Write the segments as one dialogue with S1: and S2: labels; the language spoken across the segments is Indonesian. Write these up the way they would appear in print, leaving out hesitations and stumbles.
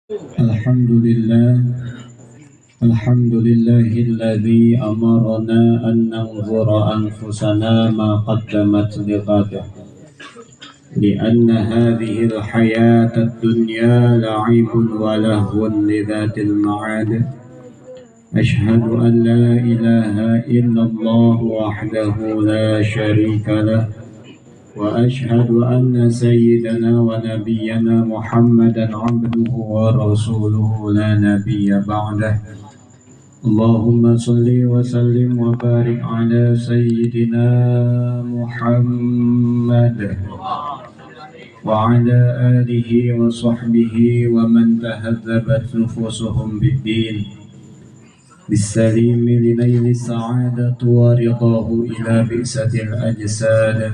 S1: الحمد لله الحمد لله الذي أمرنا أن ننظر أنفسنا ما قدمت لغده لأن هذه الحياة الدنيا لعب ولهو لذات المعاد أشهد أن لا إله إلا الله وحده لا شريك له وأشهد أن سيدنا ونبينا محمدا عبده ورسوله لا نبي بعده اللهم صل وسلم وبارك على سيدنا محمد وعلى آله وصحبه ومن تهذبت نفوسهم بالدين بالسليم لنيل السعادة ورضاه إلى بئسة الأجساد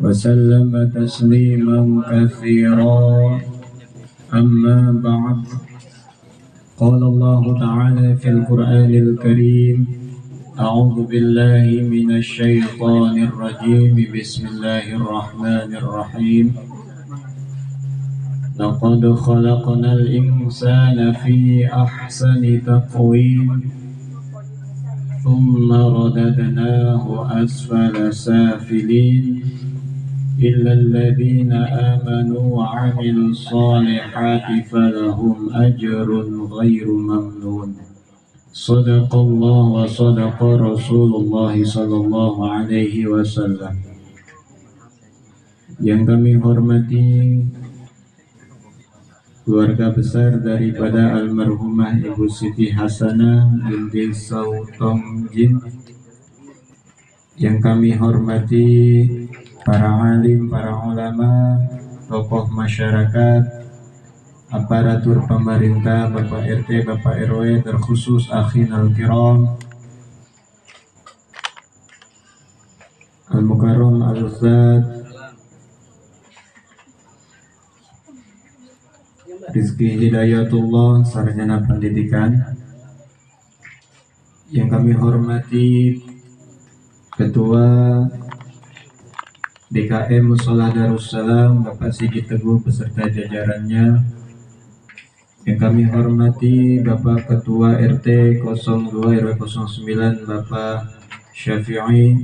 S1: وسلم تسليما كثيرا أما بعد قال الله تعالى في القرآن الكريم أعوذ بالله من الشيطان الرجيم بسم الله الرحمن الرحيم لقد خلقنا الإنسان في أحسن تقويم ثم رددناه أسفل سافلين إلا الذين آمنوا وعملوا الصالحات فلهم أجر غير ممنون صدق الله وصدق رسول الله صلى الله عليه wasallam. Yang kami hormati keluarga besar daripada almarhumah Ibu Siti Hasanah binti Sautong Jin, yang kami hormati para alim, para ulama, tokoh masyarakat, aparatur pemerintah, Bapak RT, Bapak RW, terkhusus akhinal kiram, al-mukarram al-ustadz Rizki Hidayatullah, sarjana pendidikan. Yang kami hormati Ketua DKM Mushola Darussalam Bapak Sigit Teguh beserta jajarannya. Yang kami hormati Bapak Ketua RT 02 RW 09 Bapak Syafi'i.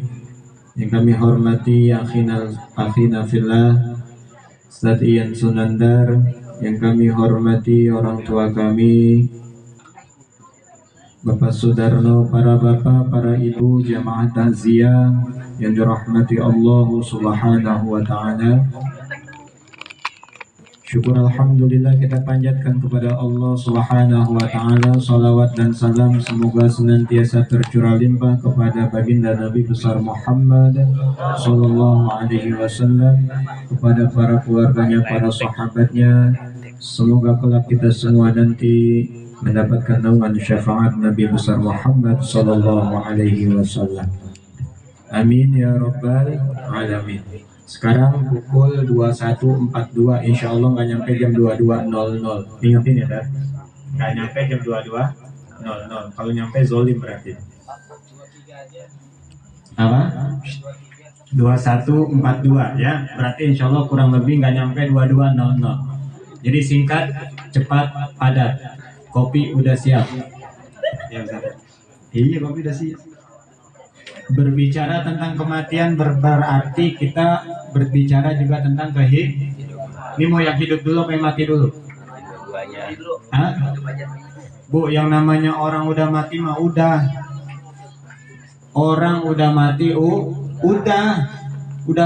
S1: Yang kami hormati Akhina Fillah Ustadz Ian Sunandar. Yang kami hormati orang tua kami Bapak Sudarno, para bapak, para ibu, jamaah takziah yang dirahmati Allah Subhanahu wa Ta'ala. Syukur alhamdulillah kita panjatkan kepada Allah Subhanahu wa Ta'ala. Salawat dan salam semoga senantiasa tercurah limpah kepada baginda Nabi besar Muhammad sallallahu alaihi wasallam, kepada para keluarganya, para sahabatnya. Semoga kelak kita semua nanti mendapatkan naungan syafaat Nabi besar Muhammad sallallahu alaihi wasallam. Amin ya rabbal alamin. Sekarang pukul 21.42, insyaallah nggak nyampe jam 22.00. Ingatin ya, Dad. Nggak nyampe jam 22.00. Kalau nyampe zolim berarti. Apa? 21.42 ya. Berarti insyaallah kurang lebih nggak nyampe 22.00. Jadi singkat, cepat, padat. Kopi udah siap. Ya, iya, kopi udah siap. Berbicara tentang kematian berarti kita berbicara juga tentang kehidupan. Ini mau yang hidup dulu apa yang mati dulu? Hah? Bu, yang namanya orang udah mati mah udah. Orang udah mati udah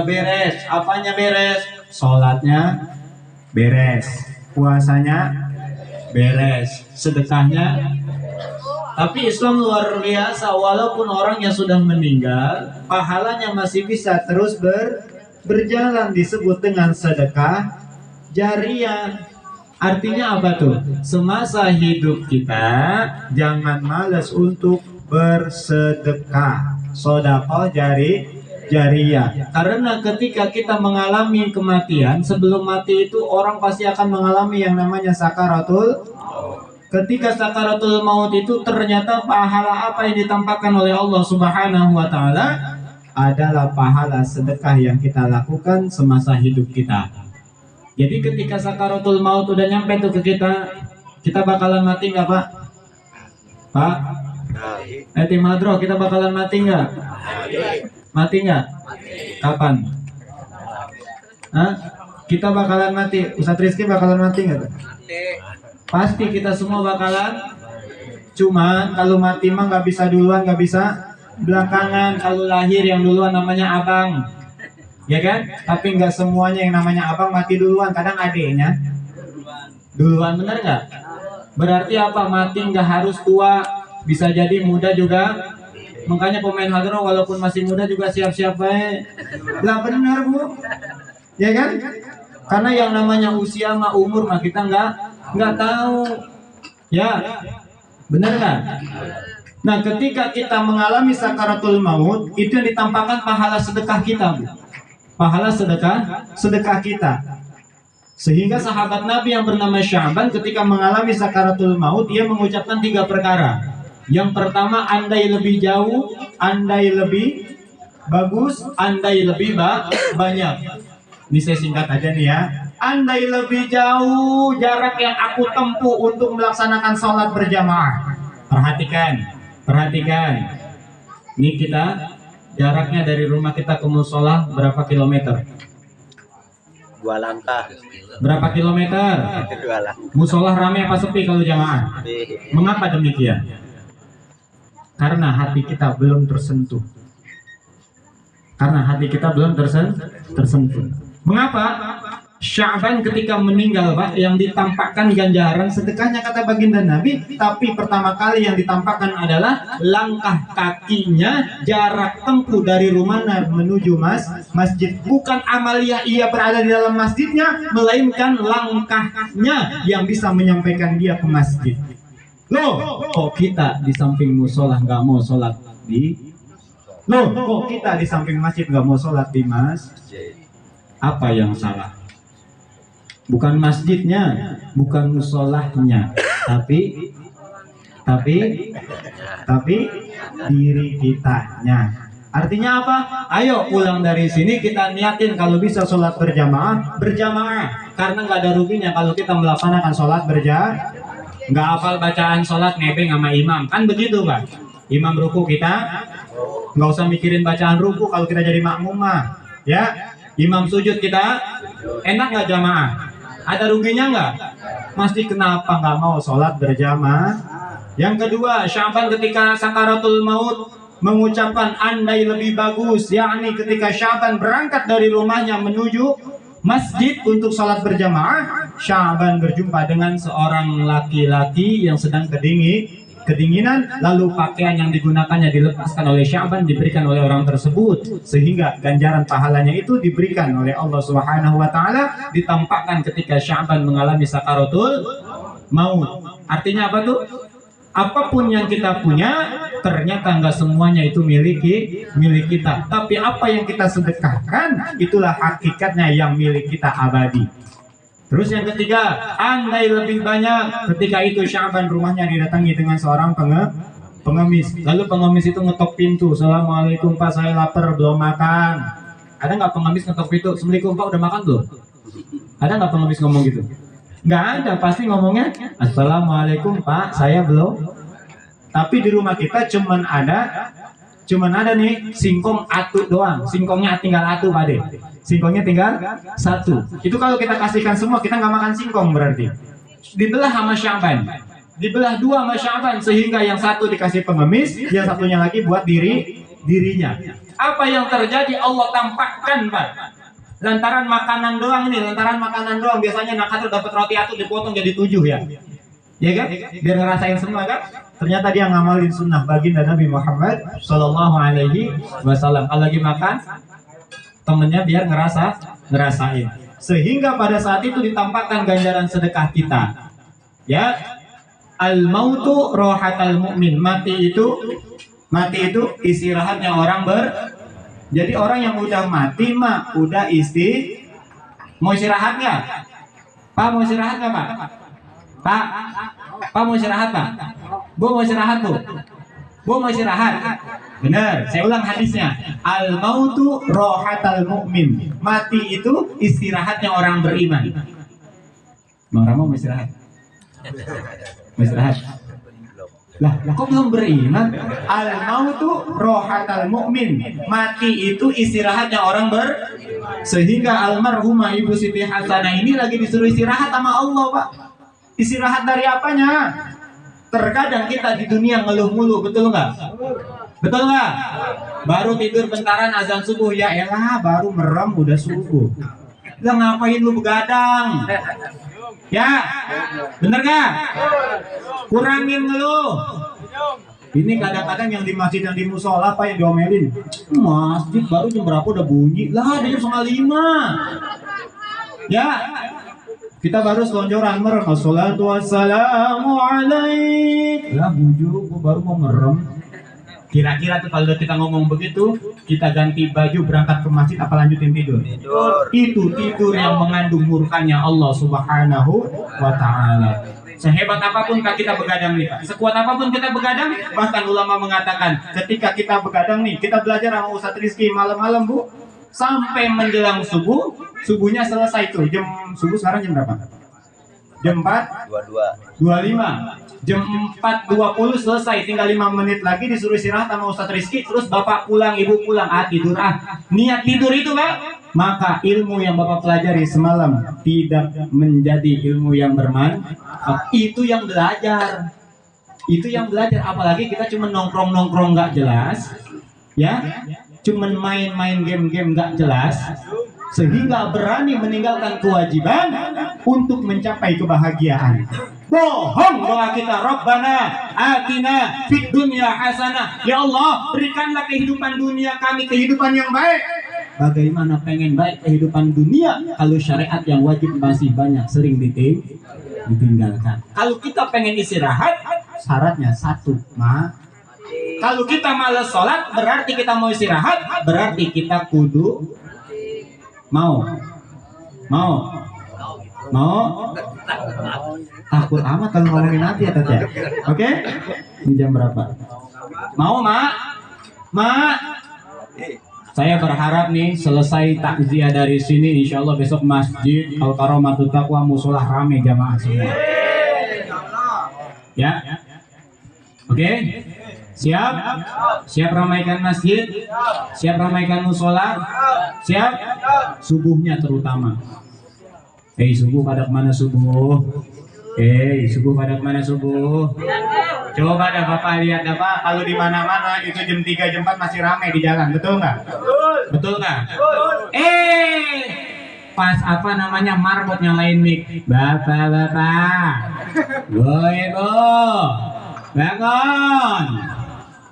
S1: beres. Apanya beres? Sholatnya beres, puasanya beres, sedekahnya. Tapi Islam luar biasa, walaupun orang yang sudah meninggal, pahalanya masih bisa terus berjalan, disebut dengan sedekah jariyah. Artinya apa tuh? Semasa hidup kita jangan malas untuk bersedekah, sedekah jariyah. Karena ketika kita mengalami kematian, sebelum mati itu orang pasti akan mengalami yang namanya sakaratul. Ketika sakaratul maut itu ternyata pahala apa yang ditampakkan oleh Allah Subhanahu wa Ta'ala adalah pahala sedekah yang kita lakukan semasa hidup kita. Jadi ketika sakaratul maut udah nyampe tuh ke kita, kita bakalan mati nggak Pak? Pak? Tim Hadro, kita bakalan mati nggak? Mati nggak? Kapan? Hah? Kita bakalan mati. Ustadz Rizky bakalan mati nggak? Pasti kita semua bakalan. Cuma kalau mati mah nggak bisa duluan, nggak bisa belakangan. Kalau lahir yang duluan namanya abang, ya kan? Tapi nggak semuanya yang namanya abang mati duluan. Kadang adeknya duluan, bener nggak? Berarti apa? Mati nggak harus tua, bisa jadi muda juga. Makanya pemain hadroh walaupun masih muda juga siap-siap baik. Lah benar Bu, ya kan? Karena yang namanya usia mah umur mah kita nggak tahu, ya benar nggak? Nah ketika kita mengalami sakaratul maut itu yang ditampakkan pahala sedekah kita, Bu. Pahala sedekah kita. Sehingga sahabat Nabi yang bernama Sya'ban ketika mengalami sakaratul maut dia mengucapkan 3 perkara. Yang pertama, andai lebih jauh, andai lebih bagus, andai lebih banyak. Ini saya singkat aja nih ya. Andai lebih jauh jarak yang aku tempuh untuk melaksanakan sholat berjamaah. Perhatikan. Ini kita jaraknya dari rumah kita ke musola berapa kilometer?
S2: 2 langkah.
S1: Berapa kilometer?
S2: 2 langkah.
S1: Musola ramai apa sepi kalau jamaah? Mengapa demikian? Karena hati kita belum tersentuh. Mengapa? Sya'ban ketika meninggal Pak, yang ditampakkan ganjaran sedekahnya kata baginda Nabi, tapi pertama kali yang ditampakkan adalah langkah kakinya, jarak tempuh dari rumahnya menuju masjid. Bukan amalia ia berada di dalam masjidnya, melainkan langkahnya yang bisa menyampaikan dia ke masjid. Loh, kok kita di samping musola nggak mau sholat di? Loh, kok kita di samping masjid nggak mau sholat di masjid? Apa yang salah? Bukan masjidnya, bukan musolahnya, tapi diri kitanya. Artinya apa? Ayo pulang dari sini kita niatin kalau bisa sholat berjamaah. Karena nggak ada ruginya kalau kita melaksanakan sholat berjamaah. Nggak hafal bacaan sholat nebeng sama imam, kan begitu Pak? Imam ruku kita nggak usah mikirin bacaan ruku kalau kita jadi makmumah, ya. Imam sujud kita enak nggak jamaah? Ada ruginya nggak? Masih kenapa nggak mau sholat berjamaah? Yang kedua, Sya'ban ketika sakaratul maut mengucapkan andai lebih bagus, yakni ketika Sya'ban berangkat dari rumahnya menuju masjid untuk sholat berjamaah, Sya'ban berjumpa dengan seorang laki-laki yang sedang kedinginan, lalu pakaian yang digunakannya dilepaskan oleh Sya'ban diberikan oleh orang tersebut, sehingga ganjaran pahalanya itu diberikan oleh Allah Subhanahu wa taala, ditampakkan ketika Sya'ban mengalami sakaratul maut. Artinya apa tuh? Apapun yang kita punya ternyata nggak semuanya itu milik kita, tapi apa yang kita sedekahkan itulah hakikatnya yang milik kita abadi. Terus yang ketiga, andai lebih banyak. Ketika itu Sya'ban rumahnya didatangi dengan seorang pengemis. Lalu pengemis itu ngetok pintu. Assalamualaikum Pak, saya lapar belum makan. Ada nggak pengemis ngetok pintu? Assalamualaikum Pak, udah makan belum? Ada nggak pengemis ngomong gitu? Nggak ada, pasti ngomongnya Assalamualaikum Pak, saya belum. Tapi di rumah kita cuman ada nih singkong atu doang. Singkongnya tinggal atu Pak De. Singkongnya tinggal 1. Itu kalau kita kasihkan semua kita nggak makan singkong berarti. Dibelah sama Sya'ban. Dibelah 2 sama Sya'ban sehingga yang 1 dikasih pengemis, yang satunya lagi buat dirinya. Apa yang terjadi Allah tampakkan Pak. Lantaran makanan doang biasanya Nakatul dapat roti atu dipotong jadi 7 ya. Ya kan? Biar ngerasain semua kan? Ternyata dia ngamalin sunnah baginda Nabi Muhammad Sallallahu Alaihi Wasallam. Kalau lagi makan, temennya biar ngerasain. Sehingga pada saat itu ditampakkan ganjaran sedekah kita. Ya, al mautu rohatal mu'min. Mati itu istirahatnya orang Jadi orang yang udah mati mah udah mau istirahat nggak? Pak mau istirahat nggak Pak? Pak mau istirahat Pak? Bu mau istirahat tuh? Bu mau istirahat? Bener, saya ulang hadisnya. Al mautu rohatal mu'min. Mati itu istirahatnya orang beriman. Bang Rama mau istirahat? Mau istirahat? Lah, kok belum beriman? Al mautu rohatal mu'min. Mati itu istirahatnya orang sehingga almarhumah Ibu Siti Hasanah ini lagi disuruh istirahat sama Allah, Pak. Istirahat dari apanya? Terkadang kita di dunia ngeluh mulu, betul nggak? Betul nggak? Baru tidur bentaran azan subuh, ya elah baru merem udah subuh. Lah ngapain lu begadang? Ya, bener nggak? Kurangin ngeluh. Ini kadang-kadang yang di masjid yang di musola apa yang diomelin, masjid baru jam berapa udah bunyi lah, jam 4:30. Ya, kita baru selonjoran merem, assalatu wassalamu alaik. Lah bujuk, gua baru mau merem. Kira-kira tuh kalau kita ngomong begitu, kita ganti baju berangkat ke masjid apa lanjutin tidur? Itu tidur yang mengandung murkanya Allah Subhanahu wa Ta'ala. Sehebat apapun kita begadang nih, Pak. Sekuat apapun kita begadang, bahkan ulama mengatakan ketika kita begadang nih, kita belajar sama Ustadz Rizky malam-malam, Bu, sampai menjelang subuh, subuhnya selesai tuh. Jam subuh sekarang jam berapa? Jam 4:25. Jam 4:20 selesai, tinggal 5 menit lagi disuruh istirahat sama Ustadz Rizky, terus Bapak pulang, Ibu pulang, tidur niat tidur itu, Pak, maka ilmu yang Bapak pelajari semalam tidak menjadi ilmu yang bermanfaat. Itu yang belajar, apalagi kita cuma nongkrong nggak jelas, ya, cuma main game nggak jelas, sehingga berani meninggalkan kewajiban untuk mencapai kebahagiaan. Bohong doa kita, Rabbana atina fid dunya hasanah. Ya Allah, berikanlah kehidupan dunia kami kehidupan yang baik. Bagaimana pengen baik kehidupan dunia kalau syariat yang wajib masih banyak sering ditinggalkan? Kalau kita pengen istirahat, syaratnya satu, kalau kita malas sholat, berarti kita mau istirahat, berarti kita kudu mau takut amat kalau ngomongin nanti ya Tete. Oke? Ini jam berapa? Mau, Mak? Saya berharap nih selesai takziah dari sini, insya Allah besok masjid Al Karomatul Taqwa musola rame jamaah semua. Ya? Oke? Siap? Siap ramaikan masjid? Siap ramaikan musola? Siap? Subuhnya terutama. Subuh pada kemana subuh? Subuh pada kemana subuh? Coba dah Bapak lihat dah Pak, kalau di mana-mana itu jam 3 jam 4 masih ramai di jalan, betul nggak? Betul nggak? Pas apa namanya marbot yang lain mic, bapak-bapak, ibu,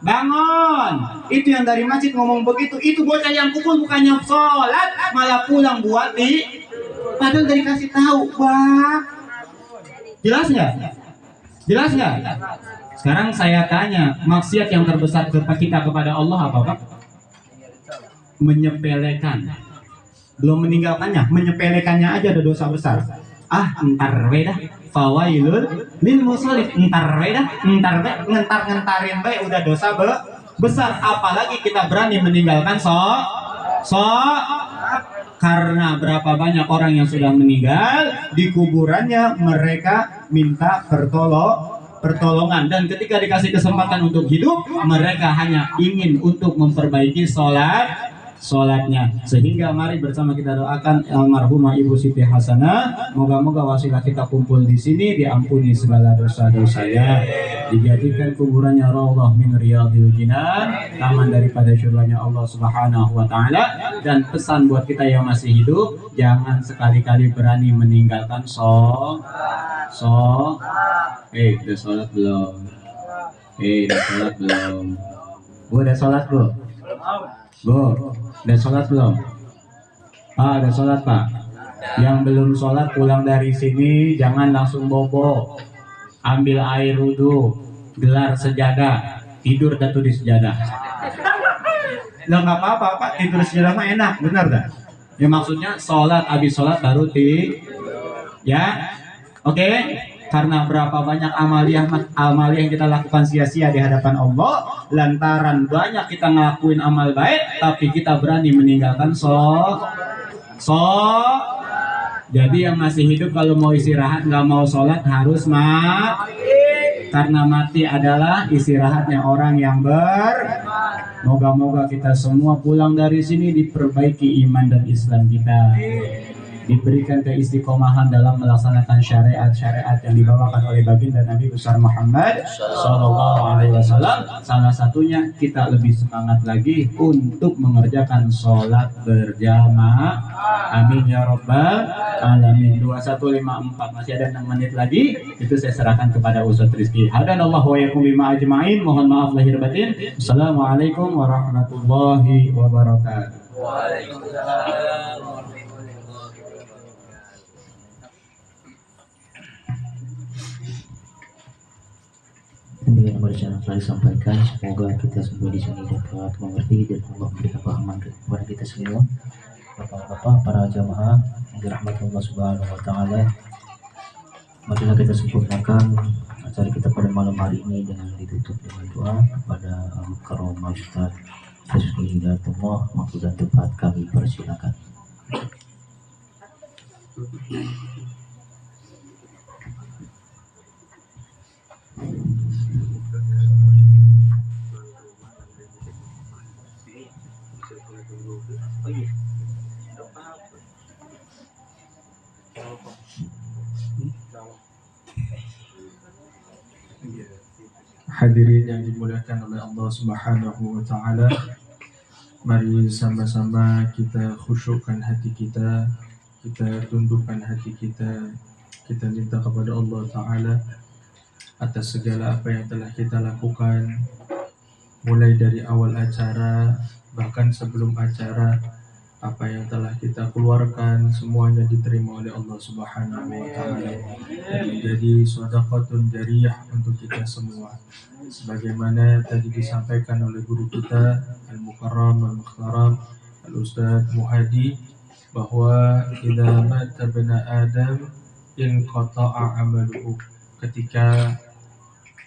S1: bangun. Itu yang dari masjid ngomong begitu, itu bocah yang pukul bukannya sholat, malah pulang buat padahal dari kasih tahu, Pak. Jelas nggak? Sekarang saya tanya, maksiat yang terbesar kita kepada Allah apa, Pak? Menyepelekan. Belum meninggalkannya, menyepelekannya aja ada dosa besar. Entar dah. Fawailul lil musallin. Ngentarin udah dosa besar. Apalagi kita berani meninggalkan karena berapa banyak orang yang sudah meninggal di kuburannya, mereka minta pertolongan, dan ketika dikasih kesempatan untuk hidup, mereka hanya ingin untuk memperbaiki sholatnya. Sehingga mari bersama kita doakan almarhumah Ibu Siti Hasanah, moga-moga wasilah kita kumpul di sini diampuni segala dosa-dosanya, dijadikan kuburannya raudhah min riyadil jinan, taman daripada syurganya Allah Subhanahu wa Ta'ala. Dan pesan buat kita yang masih hidup, jangan sekali-kali berani meninggalkan udah sholat belum? Udah sholat belum? Udah sholat belum? Udah sholat Pak. Yang belum sholat pulang dari sini jangan langsung bobo. Ambil air wudhu, gelar sejadah, tidur datu di sejadah. Lah nggak apa-apa Pak, tidur sejadah mah enak, benar dah. Ya maksudnya sholat, habis sholat baru ya. Oke. Karena berapa banyak amalia yang kita lakukan sia-sia di hadapan Allah lantaran banyak kita ngelakuin amal baik tapi kita berani meninggalkan jadi yang masih hidup kalau mau istirahat nggak mau sholat harus karena mati adalah istirahatnya orang yang moga-moga kita semua pulang dari sini diperbaiki iman dan Islam kita, diberikan keistiqomahan dalam melaksanakan syariat-syariat yang dibawakan oleh baginda Nabi besar Muhammad Sallallahu Alaihi Wasallam. Salah satunya kita lebih semangat lagi untuk mengerjakan sholat berjamaah. Amin ya Rabbal Alamin. 2154 masih ada 6 menit lagi. Itu saya serahkan kepada Ustaz Rizky. Hadanallahu wa yakum bima ajma'in. Mohon maaf lahir batin. Assalamualaikum warahmatullahi wabarakatuh. Waalaikumsalam.
S3: Demikian yang telah disampaikan, semoga kita semua di sini dapat mengerti dan Allah memberikan pahaman kepada kita semua. Bapak-bapak, para jamaah yang dirahmati Allah Subhanahu wa taala, marilah kita sempurnakan acara kita pada malam hari ini dengan ditutup dengan doa kepada Al-Karam Ustaz Rizky Hidayatullah. Waktu dan tempat kami persilakan.
S4: Hadirin yang dimuliakan oleh Allah Subhanahu wa taala, mari sama-sama kita khusyukkan hati kita tundukkan hati kita minta kepada Allah taala atas segala apa yang telah kita lakukan mulai dari awal acara bahkan sebelum acara. Apa yang telah kita keluarkan semuanya diterima oleh Allah Subhanahu wa taala dan menjadi sedekahun jariyah untuk kita semua. Sebagaimana tadi disampaikan oleh guru kita Al-Mukarram Al-Mukhtaram Al-Ustaz Muhadi bahwa idza mata bani Adam in qata'a amaluhu, ketika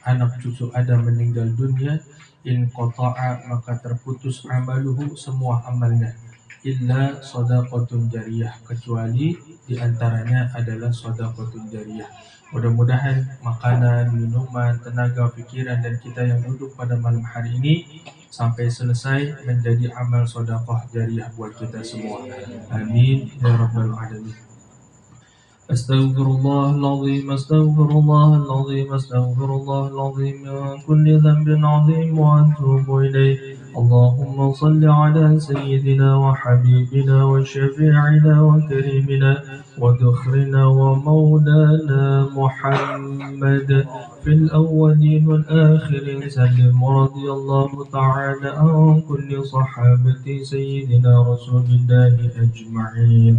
S4: anak cucu Adam meninggal dunia, in qata'a maka terputus amaluhu, semua amalnya, illa shadaqatun jariyah, kecuali diantaranya adalah shadaqatun jariyah. Mudah-mudahan makanan, minuman, tenaga, pikiran dan kita yang duduk pada malam hari ini sampai selesai menjadi amal shadaqah jariyah buat kita semua. Amin ya rabbal alamin. Astaghfirullahaladzim, astaghfirullahaladzim, astaghfirullahaladzim min kulli dhanbin azim wa atubu ilaih. Allahumma salli ala sayyidina wa habibina wa syafi'ina wa karimina wa dukhrina wa maulana Muhammad fil awwalin wal akhirin. Sallim radiyallahu ta'ala an kulli sahabati sayyidina rasulillahi ajma'in.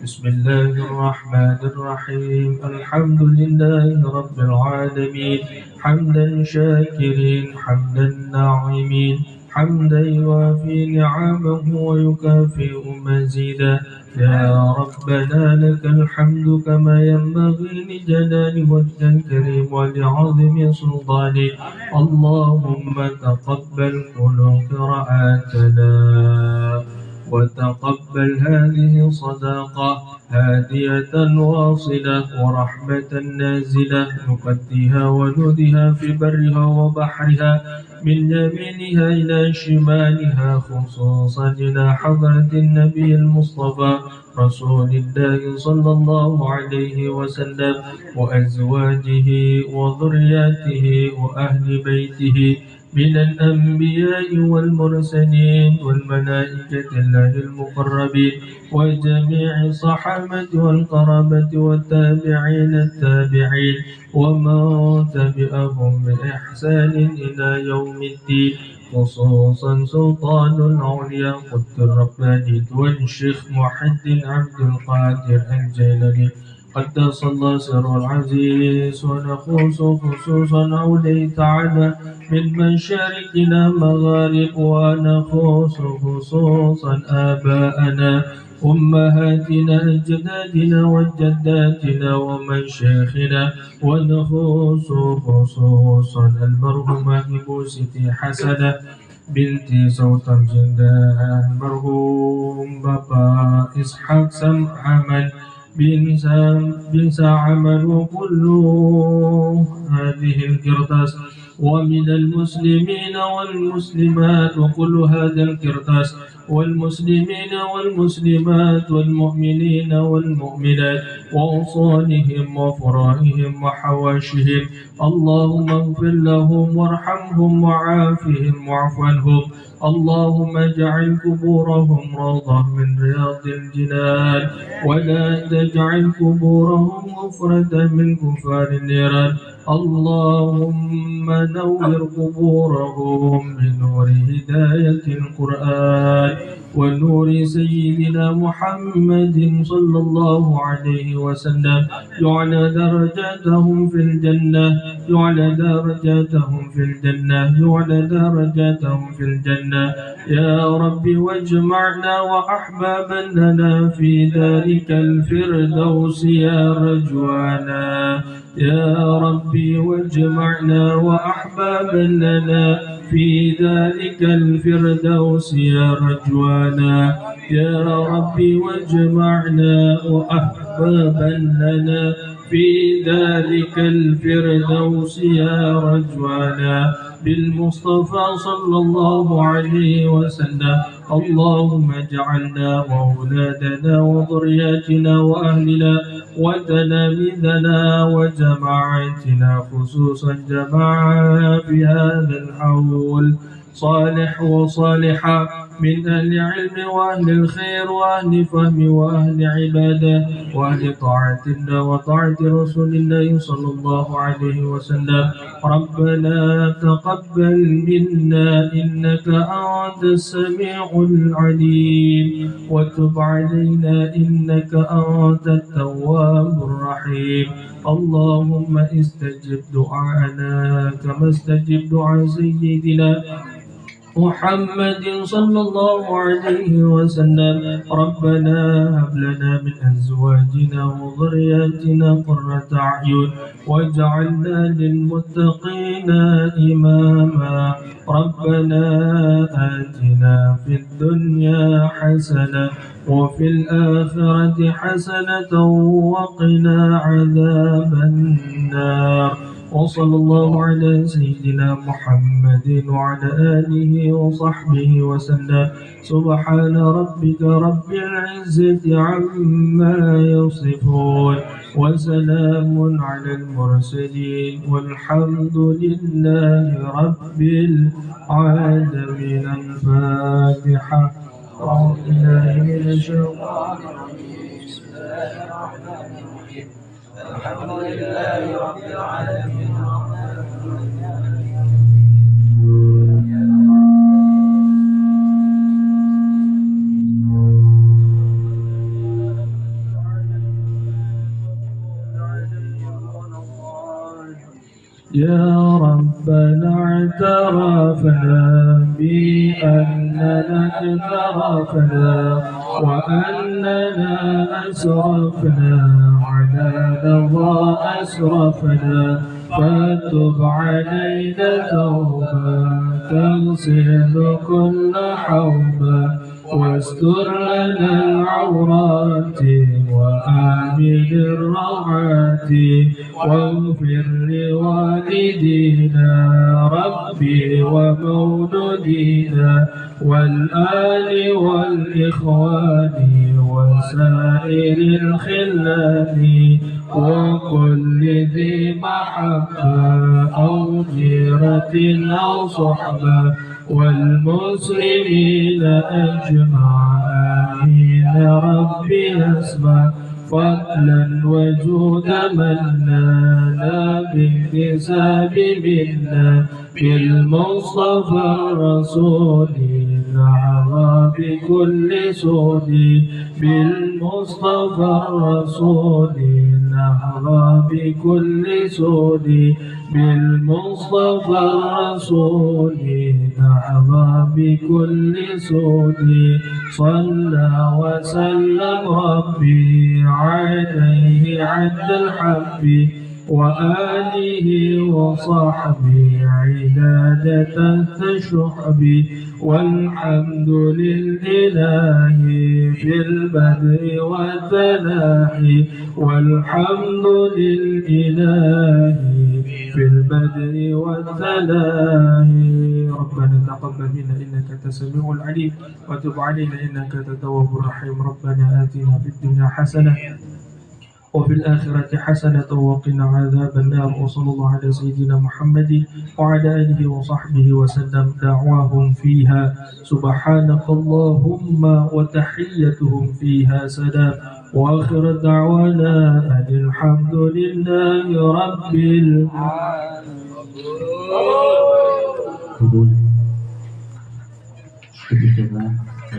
S4: Bismillahirrahmanirrahim. Alhamdulillahi rabbil alamin. Hamdan syakirin, hamdan na'imin, hamdan yuafi ni'amahu wa yukafi'u mazida. Ya Rabbana lakal hamdu kama yanbaghi li jalali wajhikal karim wa li'azimi sultani. Allahumma taqabbal qira'atana وتقبل هذه صداقة هادية واصلة ورحمة نازلة نقدها ونودها في برها وبحرها من يمينها إلى شمالها، خصوصا إلى حضرة النبي المصطفى رسول الله صلى الله عليه وسلم وأزواجه وذرياته وأهل بيته من الأنبياء والمرسلين والملائكة الله المقربين وجميع الصحابة والقرابة والتابعين التابعين ومن تبعهم بإحسان إلى يوم الدين، خصوصا سلطان الأولياء قطب الرباني والشيخ محي الدين عبد القادر الجيلاني قدس الله سر العزيز ونخص خصوصا أوليت تعالى من مشارقنا مغارب ونخص خصوصا آباءنا أمهاتنا أجدادنا وجداتنا ومشايخنا ونخص خصوصا المرحومة بوستي حسنة binti Sultan Jendan merhum Bapak Ishak Sam'aman bin Sa'aman wa kullu hadhihi al-qirtas wa min al-muslimin wal-muslimat wa kullu hadha al-qirtas والمسلمين والمسلمات والمؤمنين والمؤمنات وأوصانهم وفرائهم وحواشهم اللهم اغفر لهم وارحمهم وعافهم واعف عنهم اللهم اجعل قبورهم روضة من رياض الجنان ولا تجعل قبورهم غفرة من كفار النيران اللهم نور قبورهم بنور هداية القرآن ونور سيدنا محمد صلى الله عليه وسلم يعلى درجاتهم في الجنة يعلى درجاتهم في الجنة يعلى درجاتهم في الجنة يا رب واجمعنا وأحبابا لنا في ذلك الفردوس يا رجوانا يا ربي واجمعنا وأحبابا لنا في ذلك الفردوس يا رجوانا يا ربي واجمعنا وأحبابا لنا في ذلك الفردوس يا رجوانا بالمصطفى صلى الله عليه وسلم اللهم اجعلنا وأولادنا وذرياتنا وأهلنا وتلاميذنا وجماعتنا خصوصا جماعة في هذا الحول صالح وصالحة من أهل علم وأهل الخير وأهل فهم وأهل عبادة وأهل طاعة الله وطاعة رسول الله صلى الله عليه وسلم ربنا تقبل منا إنك أنت السميع العليم وتب علينا إنك أنت التواب الرحيم اللهم استجب دعاءنا كما استجب دعاء سيدنا محمد صلى الله عليه وسلم ربنا هب لنا من أزواجنا وذرياتنا قرة أعين واجعلنا للمتقين إماما ربنا آتنا في الدنيا حسنة وفي الآخرة حسنة وقنا عذاب النار وصلى الله على سيدنا محمد وعلى آله وصحبه وسلم سبحان ربك رب العزة عما يصفون وسلام على المرسلين والحمد لله رب العالمين الفاتحة أعوذ بالله من الشيطان الرجيم بسم الله الرحمن الرحيم الحمد لله رب العالمين يا ربنا اعترفنا بأننا اقترفنا وأننا أسرفنا على لظى أسرفنا فتب علينا توبة تغسل كل حوبة واستر لنا العورات وآمن الروعات واغفر لوالدينا ربي ومولودينا والآل والإخوان وسائر الخلان وكل ذي محبة أو جيرة أو صحبة والمسلمين أجمع آمين ربي أسمع فضلا وجود من نال باكتساب منا بالمصطفى الرسول نعم بكل سود بالمصطفى الرسول نحظى بكل سود بالمصطفى الرسول نحظى بكل سود صلى وسلم ربي عليه عند الحب وآله وصحبه عدادة الشحب والحمد لله في البدء والتلاحي والحمد لله في البدء والتلاحي ربنا تقبل منا إنك أنت السميع العليم وتب علينا إنك أنت التواب الرحيم ربنا آتنا في الدنيا حسنة وفي الآخرة حسنة وقنا عذاب النار وصلى الله على سيدنا محمد وعلى آله وصحبه وسلم دعواهم فيها سبحانك اللهم وتحيتهم فيها سلام وآخر دعوانا أن الحمد لله رب العالمين.
S3: Kabul. Ketiga